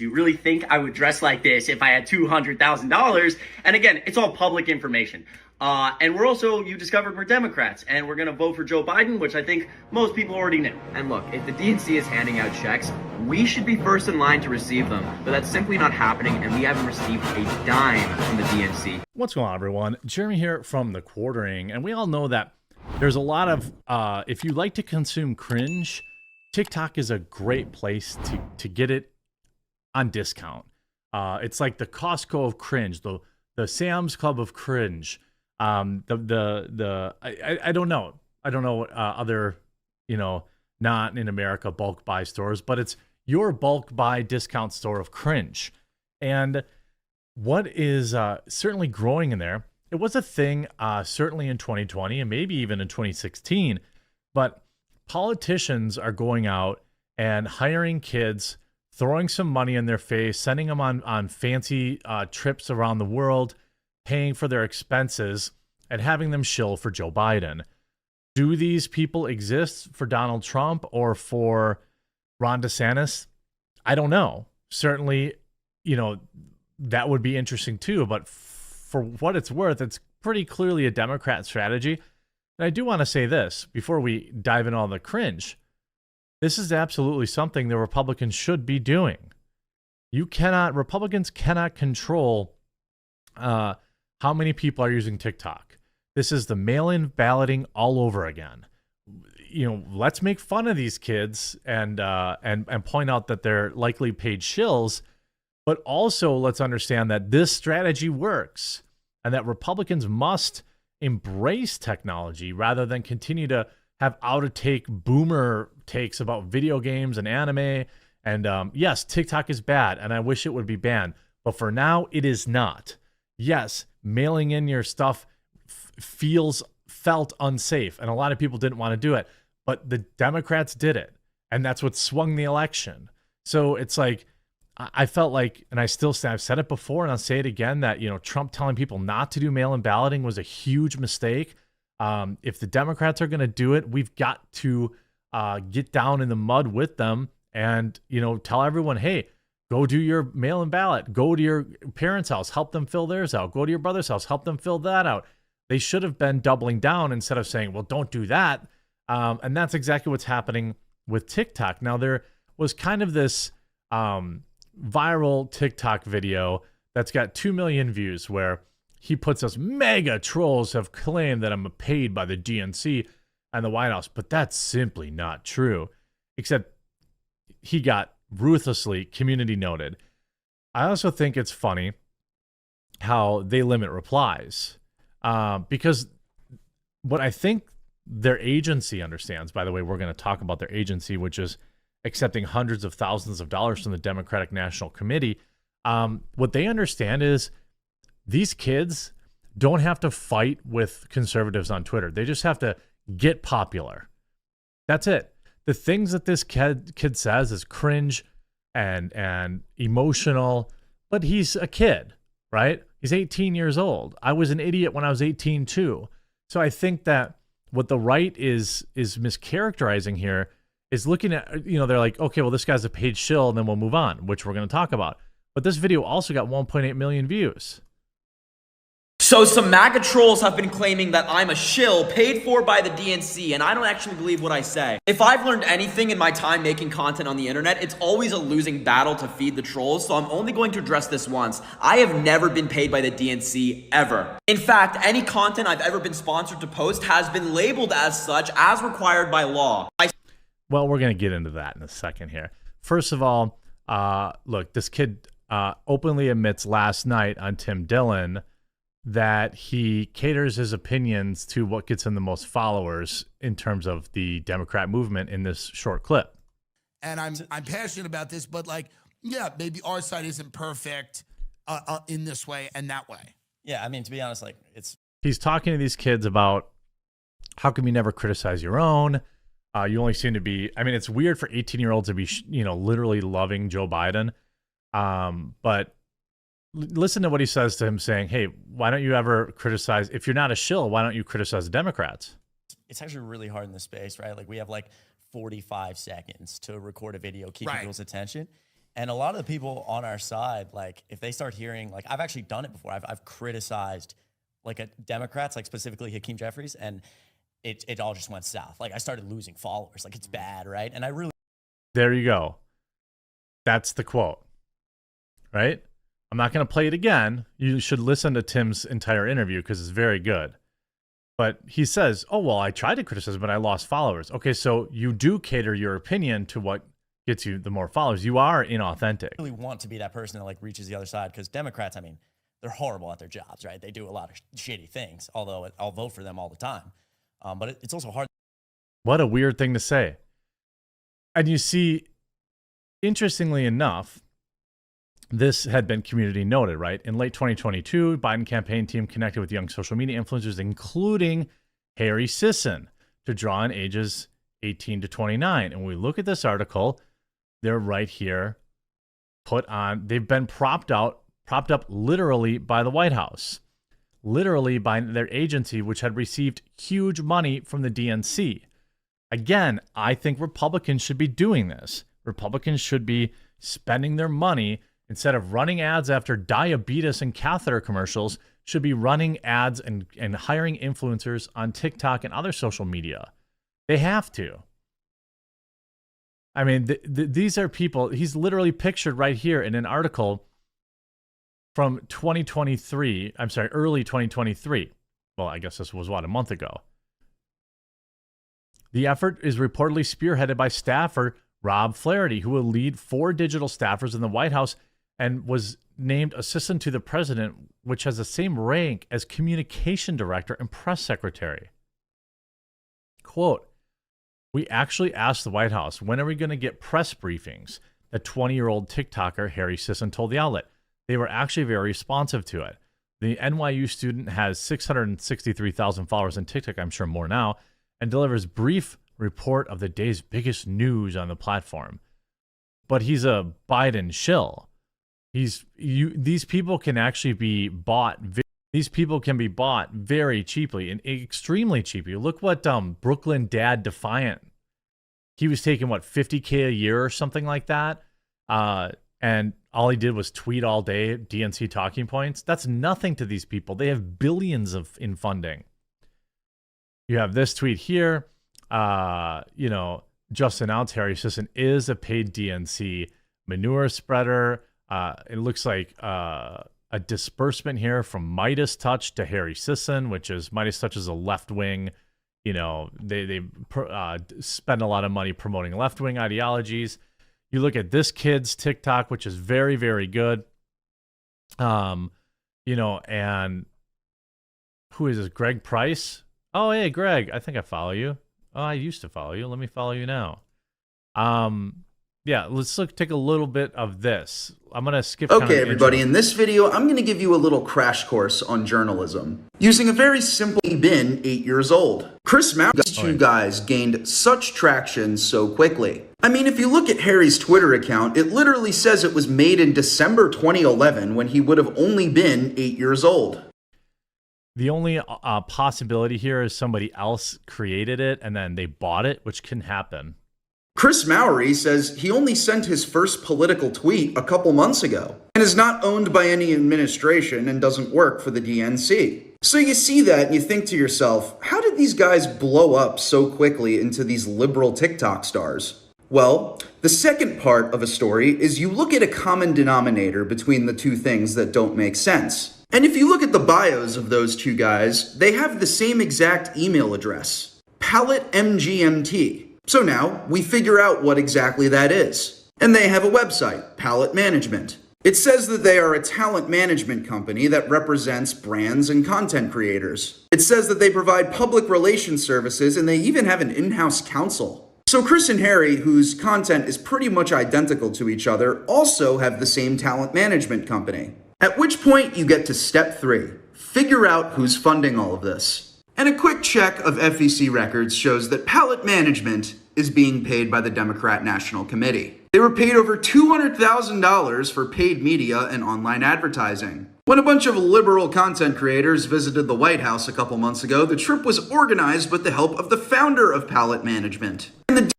Do you really think I would dress like this if I had $200,000? And again, it's all public information. And you discovered we're Democrats, and we're going to vote for Joe Biden, which I think most people already knew. And look, if the DNC is handing out checks, we should be first in line to receive them. But that's simply not happening, and we haven't received a dime from the DNC. What's going on, everyone? Jeremy here from The Quartering, and we all know that there's a lot of, if you like to consume cringe, TikTok is a great place to get it on discount. It's like the Costco of cringe, the Sam's Club of cringe. I don't know. I don't know what other, not in America bulk buy stores, but it's your bulk buy discount store of cringe. And what is certainly growing in there, it was a thing certainly in 2020 and maybe even in 2016, but politicians are going out and hiring kids, throwing some money in their face, sending them on fancy trips around the world, paying for their expenses, and having them shill for Joe Biden. Do these people exist for Donald Trump or for Ron DeSantis? I don't know. Certainly, that would be interesting too, but for what it's worth, it's pretty clearly a Democrat strategy. And I do want to say this before we dive in all the cringe. This is absolutely something the Republicans should be doing. Republicans cannot control how many people are using TikTok. This is the mail-in balloting all over again. Let's make fun of these kids and point out that they're likely paid shills, but also let's understand that this strategy works and that Republicans must embrace technology rather than continue to have out-of-take boomer takes about video games and anime. And yes, TikTok is bad, and I wish it would be banned. But for now, it is not. Yes, mailing in your stuff felt unsafe, and a lot of people didn't want to do it. But the Democrats did it, and that's what swung the election. So it's like, I felt like, and I've said it before, and I'll say it again, that Trump telling people not to do mail-in balloting was a huge mistake. If the Democrats are going to do it, we've got to get down in the mud with them and, tell everyone, hey, go do your mail-in ballot. Go to your parents' house, help them fill theirs out. Go to your brother's house, help them fill that out. They should have been doubling down instead of saying, well, don't do that. And that's exactly what's happening with TikTok. Now, there was kind of this viral TikTok video that's got 2 million views where he puts us mega trolls have claimed that I'm paid by the DNC and the White House, but that's simply not true. Except he got ruthlessly community noted. I also think it's funny how they limit replies because what I think their agency understands, by the way, we're going to talk about their agency, which is accepting hundreds of thousands of dollars from the Democratic National Committee. What they understand is these kids don't have to fight with conservatives on Twitter. They just have to get popular. That's it. The things that this kid says is cringe and emotional, but he's a kid, right? He's 18 years old. I was an idiot when I was 18 too. So I think that what the right is mischaracterizing here is looking at, they're like, okay, well, this guy's a paid shill, and then we'll move on, which we're going to talk about. But this video also got 1.8 million views. So some MAGA trolls have been claiming that I'm a shill paid for by the DNC, and I don't actually believe what I say. If I've learned anything in my time making content on the internet, it's always a losing battle to feed the trolls, so I'm only going to address this once. I have never been paid by the DNC, ever. In fact, any content I've ever been sponsored to post has been labeled as such as required by law. Well, we're going to get into that in a second here. First of all, look, this kid openly admits last night on Tim Dillon that he caters his opinions to what gets him the most followers in terms of the Democrat movement in this short clip. And I'm passionate about this, but maybe our side isn't perfect in this way and that way. Yeah, I mean, to be honest, he's talking to these kids about how come you never criticize your own? You only seem to be, it's weird for 18-year-olds to be, literally loving Joe Biden. But listen to what he says to him saying, hey, why don't you ever criticize, if you're not a shill, why don't you criticize the Democrats? It's actually really hard in this space, right? We have 45 seconds to record a video, keep people's attention. And a lot of the people on our side, like if they start hearing, like I've actually done it before. I've criticized like Democrats, like specifically Hakeem Jeffries, and it all just went south. Like I started losing followers. Like it's bad, right? And I really There you go. That's the quote, right? I'm not going to play it again. You should listen to Tim's entire interview because it's very good. But he says, oh, well, I tried to criticize, but I lost followers. Okay, so you do cater your opinion to what gets you the more followers. You are inauthentic. really want to be that person that like reaches the other side, because Democrats, I mean, they're horrible at their jobs, right? They do a lot of shitty things, although I'll vote for them all the time. But it's also hard. What a weird thing to say. And you see, interestingly enough, this had been community noted, right? In late 2022, Biden campaign team connected with young social media influencers, including Harry Sisson, to draw in ages 18 to 29. And when we look at this article, they're right here, put on. They've been propped up literally by the White House, literally by their agency, which had received huge money from the DNC. Again, I think Republicans should be doing this. Republicans should be spending their money instead of running ads after diabetes and catheter commercials, should be running ads and hiring influencers on TikTok and other social media. They have to. I mean, these are people, he's literally pictured right here in an article from 2023. I'm sorry, early 2023. Well, I guess this was, a month ago. The effort is reportedly spearheaded by staffer Rob Flaherty, who will lead 4 digital staffers in the White House and was named assistant to the president, which has the same rank as communication director and press secretary. Quote, we actually asked the White House, when are we going to get press briefings? The 20-year-old TikToker Harry Sisson told the outlet. They were actually very responsive to it. The NYU student has 663,000 followers on TikTok, I'm sure more now, and delivers brief report of the day's biggest news on the platform. But he's a Biden shill. These people can actually be bought. These people can be bought very cheaply and extremely cheaply. Look what Brooklyn Dad Defiant. He was taking what, $50K a year or something like that, and all he did was tweet all day DNC talking points. That's nothing to these people. They have billions in funding. You have this tweet here. Just announced Harry Sisson is a paid DNC manure spreader. It looks like a disbursement here from Midas Touch to Harry Sisson, which is Midas Touch is a left wing. They spend a lot of money promoting left wing ideologies. You look at this kid's TikTok, which is very, very good. And who is this? Greg Price. Oh, hey, Greg, I think I follow you. Oh, I used to follow you. Let me follow you now. Yeah, let's take a little bit of this. I'm going to skip. Okay, everybody, in this video, I'm going to give you a little crash course on journalism. Using a very simple been 8 years old. Chris Maurer, these two guys gained such traction so quickly. I mean, if you look at Harry's Twitter account, it literally says it was made in December 2011 when he would have only been 8 years old. The only possibility here is somebody else created it and then they bought it, which can happen. Chris Maurer says he only sent his first political tweet a couple months ago and is not owned by any administration and doesn't work for the DNC. So you see that and you think to yourself, how did these guys blow up so quickly into these liberal TikTok stars? Well, the second part of a story is you look at a common denominator between the two things that don't make sense. And if you look at the bios of those two guys, they have the same exact email address, PalletMGMT. So now we figure out what exactly that is. And they have a website, Palette Management. It says that they are a talent management company that represents brands and content creators. It says that they provide public relations services and they even have an in-house counsel. So Chris and Harry, whose content is pretty much identical to each other, also have the same talent management company. At which point you get to step 3. Figure out who's funding all of this. And a quick check of FEC records shows that Palette Management is being paid by the Democrat National Committee. They were paid over $200,000 for paid media and online advertising. When a bunch of liberal content creators visited the White House a couple months ago, the trip was organized with the help of the founder of Palette Management. And the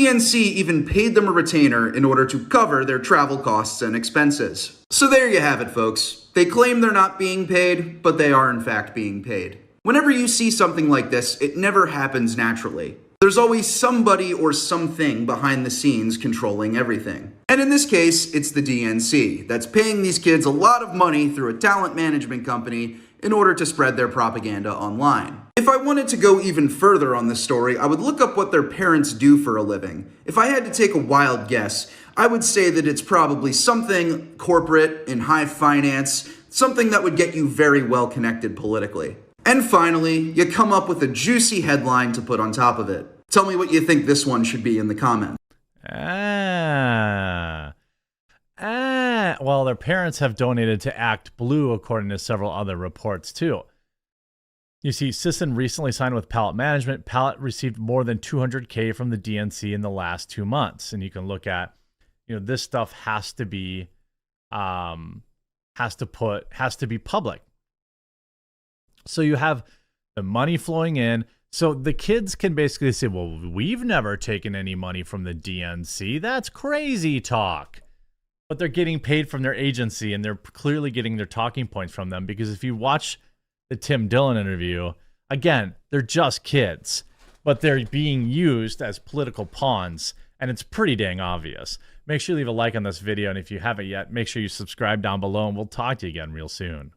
DNC even paid them a retainer in order to cover their travel costs and expenses. So there you have it, folks. They claim they're not being paid, but they are in fact being paid. Whenever you see something like this, it never happens naturally. There's always somebody or something behind the scenes controlling everything. And in this case, it's the DNC that's paying these kids a lot of money through a talent management company in order to spread their propaganda online. If I wanted to go even further on this story, I would look up what their parents do for a living. If I had to take a wild guess, I would say that it's probably something corporate in high finance, something that would get you very well connected politically. And finally, you come up with a juicy headline to put on top of it. Tell me what you think this one should be in the comments. Well, their parents have donated to Act Blue, according to several other reports, too. You see, Sisson recently signed with Pallet Management. Pallet received more than $200K from the DNC in the last 2 months. And you can look at, this stuff has to be public. So you have the money flowing in. So the kids can basically say, well, we've never taken any money from the DNC. That's crazy talk. But they're getting paid from their agency, and they're clearly getting their talking points from them, because if you watch the Tim Dillon interview, again, they're just kids, but they're being used as political pawns, and it's pretty dang obvious. Make sure you leave a like on this video, and if you haven't yet, make sure you subscribe down below, and we'll talk to you again real soon.